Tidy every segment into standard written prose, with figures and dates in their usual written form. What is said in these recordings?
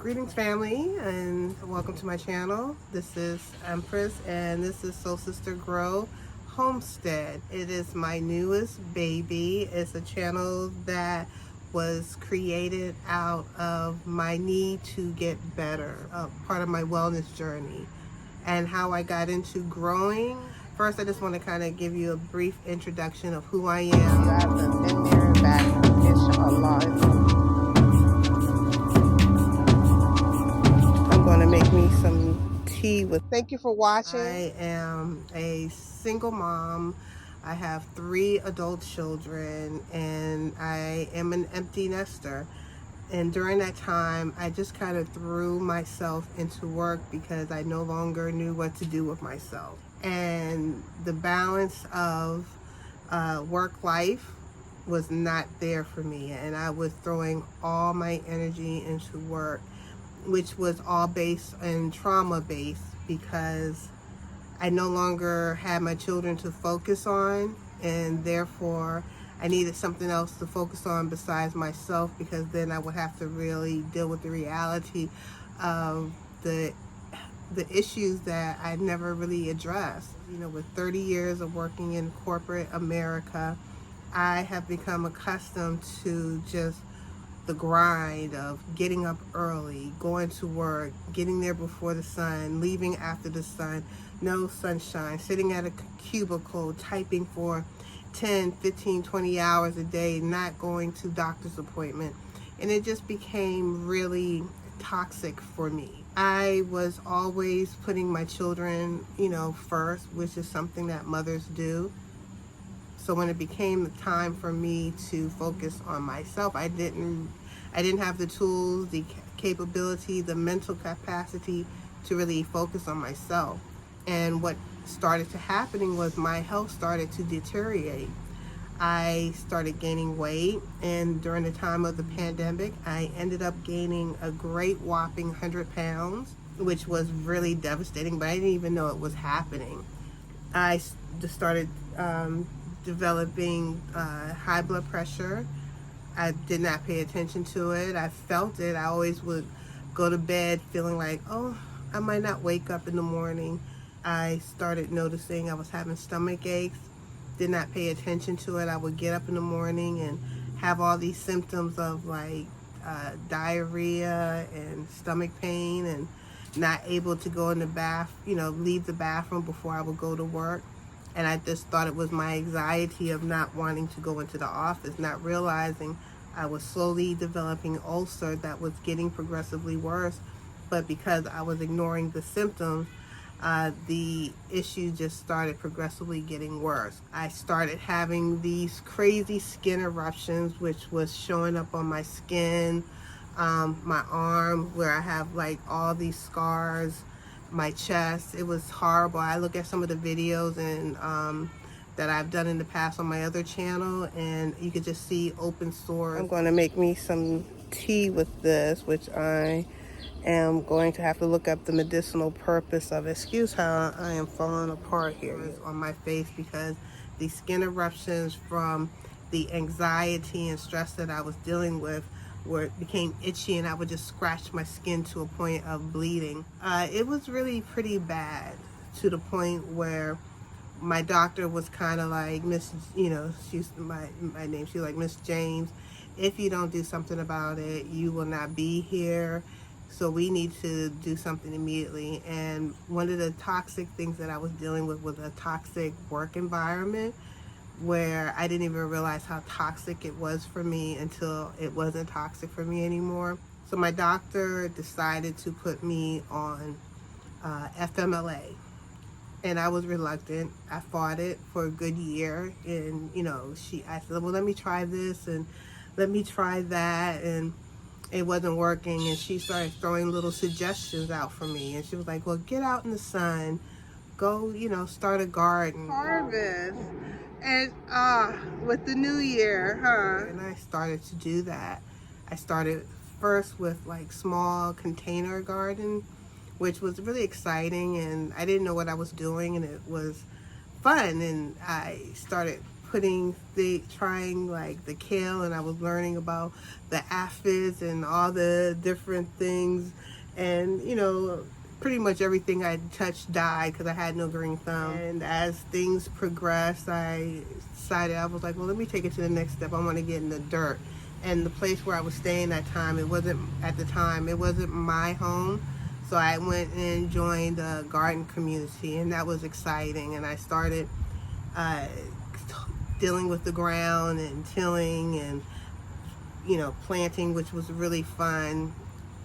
Greetings family, and welcome to my channel. This is Empress and this is Soul Sister Grow Homestead. It is my newest baby. It's a channel that was created out of my need to get better, part of my wellness journey and how I got into growing. First, I just want to kind of give you a brief introduction of who I am. I have the 10-year background, inshallah. I'm going to make me some tea with. Thank you for watching. I am a single mom. I have 3 adult children and I am an empty nester. And during that time, I just kind of threw myself into work because I no longer knew what to do with myself. And the balance of work life was not there for me. And I was throwing all my energy into work, which was all based and trauma based because I no longer had my children to focus on, and therefore I needed something else to focus on besides myself, because then I would have to really deal with the reality of the issues that I never really addressed. You know, with 30 years of working in corporate America, I have become accustomed to just the grind of getting up early, going to work, getting there before the sun, leaving after the sun, no sunshine, sitting at a cubicle, typing for 10, 15, 20 hours a day, not going to doctor's appointment. And it just became really toxic for me. I was always putting my children, first, which is something that mothers do. So when it became the time for me to focus on myself, I didn't have the tools, the capability, the mental capacity to really focus on myself. And what started to happening was my health started to deteriorate. I started gaining weight, and during the time of the pandemic, I ended up gaining a great whopping 100 pounds, which was really devastating, but I didn't even know it was happening. I just started developing high blood pressure. I did not pay attention to it. I felt it. I always would go to bed feeling like, oh, I might not wake up in the morning. I started noticing I was having stomach aches. Did not pay attention to it. I would get up in the morning and have all these symptoms of like diarrhea and stomach pain, and not able to go in the leave the bathroom before I would go to work. And I just thought it was my anxiety of not wanting to go into the office, not realizing I was slowly developing ulcer that was getting progressively worse. But because I was ignoring the symptoms, the issue just started progressively getting worse. I started having these crazy skin eruptions, which was showing up on my skin, my arm, where I have like all these scars, my chest. It was horrible. I look at some of the videos and that I've done in the past on my other channel, and you could just see open sores. I'm going to make me some tea with this, which I am going to have to look up the medicinal purpose of it. Excuse how I am falling apart here on my face, because the skin eruptions from the anxiety and stress that I was dealing with where it became itchy, and I would just scratch my skin to a point of bleeding. It was really pretty bad, to the point where my doctor was kind of like, she's my name, she's like, Miss James, if you don't do something about it, you will not be here. So we need to do something immediately. And one of the toxic things that I was dealing with was a toxic work environment, where I didn't even realize how toxic it was for me until it wasn't toxic for me anymore. So my doctor decided to put me on FMLA. And I was reluctant. I fought it for a good year. And, I said, well, let me try this and let me try that. And it wasn't working. And she started throwing little suggestions out for me. And she was like, well, get out in the sun. Go, start a garden. Harvest. And with the new year, huh? And I started to do that. I started first with like small container garden, which was really exciting, and I didn't know what I was doing, and it was fun. And I started trying like the kale, and I was learning about the aphids and all the different things, and you know, pretty much everything I touched died because I had no green thumb. And as things progressed, I decided, I was like, well, let me take it to the next step. I want to get in the dirt. And the place where I was staying that time, it wasn't my home. So I went and joined the garden community, and that was exciting. And I started dealing with the ground and tilling and, you know, planting, which was really fun,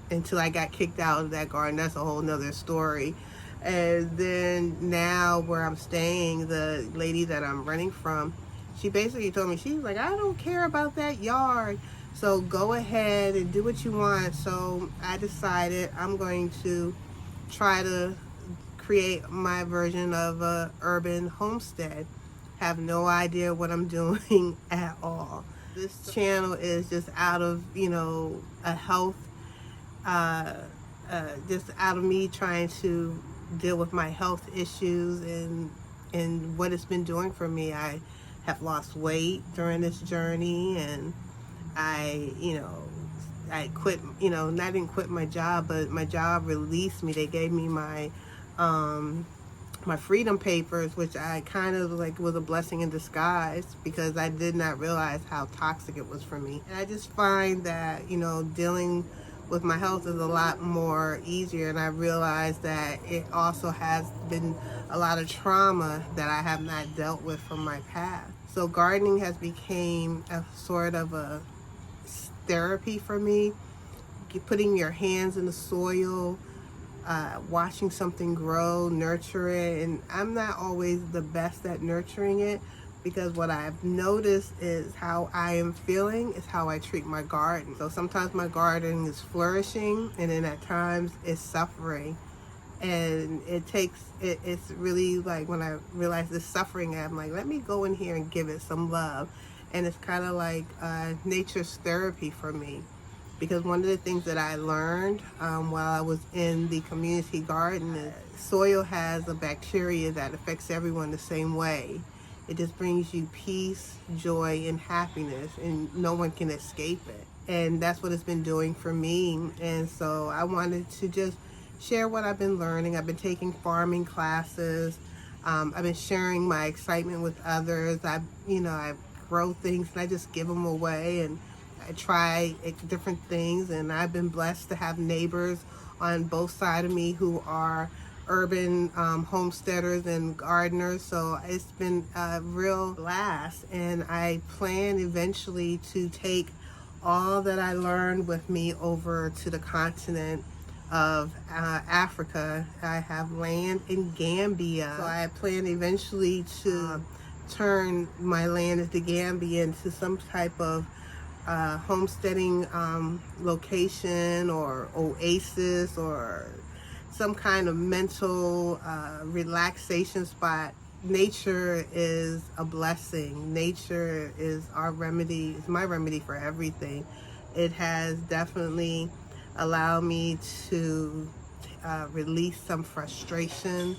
until I got kicked out of that garden. That's a whole nother story. And then now where I'm staying, the lady that I'm renting from, she basically told me, she's like, I don't care about that yard, so go ahead and do what you want. So I decided I'm going to try to create my version of a urban homestead. Have no idea what I'm doing at all. This channel is just out of, you know, a health, just out of me trying to deal with my health issues and what it's been doing for me. I have lost weight during this journey, and I quit, you know, I didn't quit my job, but my job released me. They gave me my my freedom papers, which I kind of like was a blessing in disguise, because I did not realize how toxic it was for me. And I just find that, you know, dealing with my health is a lot more easier, and I realized that it also has been a lot of trauma that I have not dealt with from my past. So gardening has become a sort of a therapy for me. Putting your hands in the soil, watching something grow, nurture it. And I'm not always the best at nurturing it, because what I've noticed is how I am feeling is how I treat my garden. So sometimes my garden is flourishing, and then at times it's suffering. And it's really like, when I realize this suffering, I'm like, let me go in here and give it some love. And it's kind of like nature's therapy for me. Because one of the things that I learned while I was in the community garden is soil has a bacteria that affects everyone the same way. It just brings you peace, joy, and happiness, and no one can escape it. And that's what it's been doing for me. And so I wanted to just share what I've been learning. I've been taking farming classes. I've been sharing my excitement with others. I grow things and I just give them away, and I try different things. And I've been blessed to have neighbors on both sides of me who are urban homesteaders and gardeners. So it's been a real blast, and I plan eventually to take all that I learned with me over to the continent of Africa. I have land in Gambia, so I plan eventually to turn my land into Gambia into some type of homesteading location or oasis, or some kind of mental relaxation spot. Nature is a blessing. Nature is our remedy, is my remedy for everything. It has definitely allowed me to release some frustration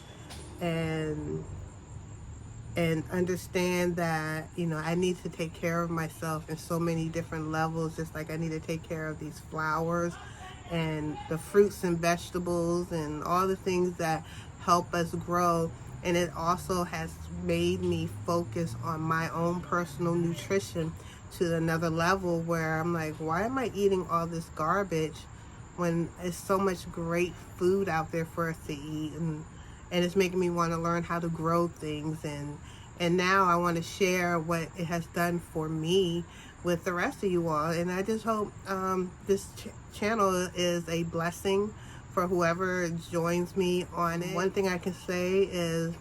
and understand that, you know, I need to take care of myself in so many different levels, just like I need to take care of these flowers and the fruits and vegetables and all the things that help us grow. And it also has made me focus on my own personal nutrition to another level, where I'm like, why am I eating all this garbage when there's so much great food out there for us to eat? And it's making me want to learn how to grow things. And now I want to share what it has done for me with the rest of you all. And I just hope this channel is a blessing for whoever joins me on it. One thing I can say is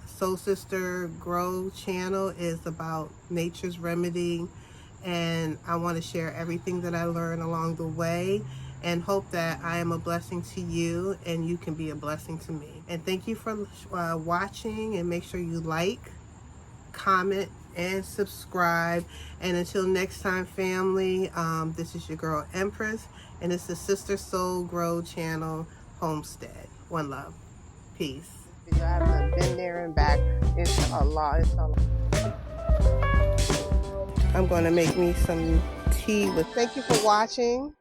Soul Sister Grow channel is about nature's remedy, and I want to share everything that I learned along the way, and hope that I am a blessing to you and you can be a blessing to me. And thank you for watching, and make sure you like, comment, and subscribe. And until next time, family, this is your girl Empress, and it's the Sister Soul Grow channel, Homestead. One love. Peace. I haven't been there and back. It's a lot. I'm going to make me some tea with. Thank you for watching.